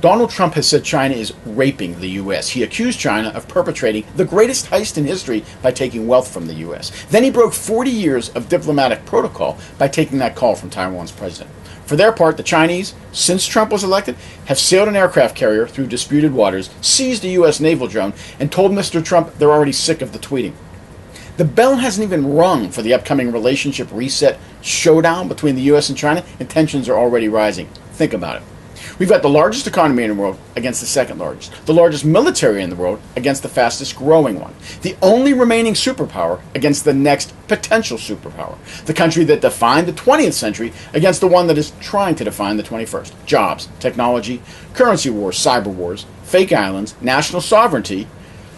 Donald Trump has said China is raping the U.S. He accused China of perpetrating the greatest heist in history by taking wealth from the U.S. Then he broke 40 years of diplomatic protocol by taking that call from Taiwan's president. For their part, the Chinese, since Trump was elected, have sailed an aircraft carrier through disputed waters, seized a U.S. naval drone, and told Mr. Trump they're already sick of the tweeting. The bell hasn't even rung for the upcoming relationship reset showdown between the U.S. and China, and tensions are already rising. Think about it. We've got the largest economy in the world against the second largest, the largest military in the world against the fastest growing one, the only remaining superpower against the next potential superpower, the country that defined the 20th century against the one that is trying to define the 21st. Jobs, technology, currency wars, cyber wars, fake islands, national sovereignty,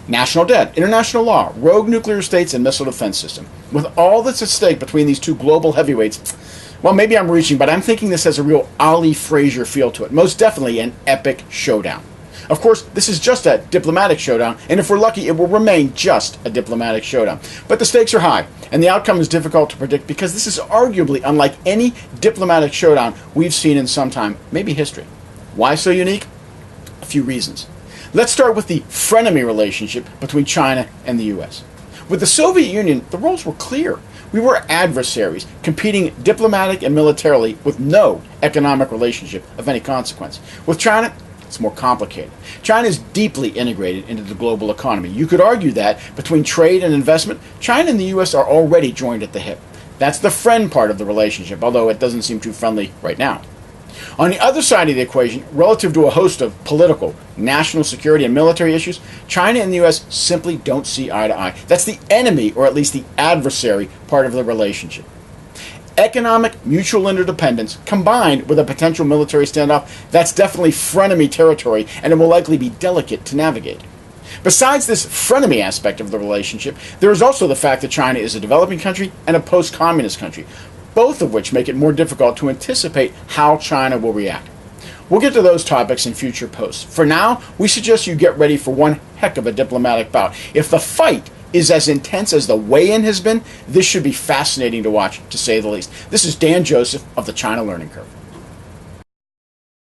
national debt, international law, rogue nuclear states, and missile defense system. With all that's at stake between these two global heavyweights, well, maybe I'm reaching, but I'm thinking this has a real Ali Frazier feel to it. Most definitely an epic showdown. Of course, this is just a diplomatic showdown, and if we're lucky, it will remain just a diplomatic showdown. But the stakes are high, and the outcome is difficult to predict because this is arguably unlike any diplomatic showdown we've seen in some time, maybe history. Why so unique? A few reasons. Let's start with the frenemy relationship between China and the U.S. With the Soviet Union, the roles were clear. We were adversaries, competing diplomatic and militarily with no economic relationship of any consequence. With China, it's more complicated. China is deeply integrated into the global economy. You could argue that between trade and investment, China and the U.S. are already joined at the hip. That's the friend part of the relationship, although it doesn't seem too friendly right now. On the other side of the equation, relative to a host of political, national security, and military issues, China and the U.S. simply don't see eye to eye. That's the enemy, or at least the adversary, part of the relationship. Economic mutual interdependence combined with a potential military standoff, that's definitely frenemy territory, and it will likely be delicate to navigate. Besides this frenemy aspect of the relationship, there is also the fact that China is a developing country and a post-communist country, both of which make it more difficult to anticipate how China will react. We'll get to those topics in future posts. For now, we suggest you get ready for one heck of a diplomatic bout. If the fight is as intense as the weigh-in has been, this should be fascinating to watch, to say the least. This is Dan Joseph of the China Learning Curve.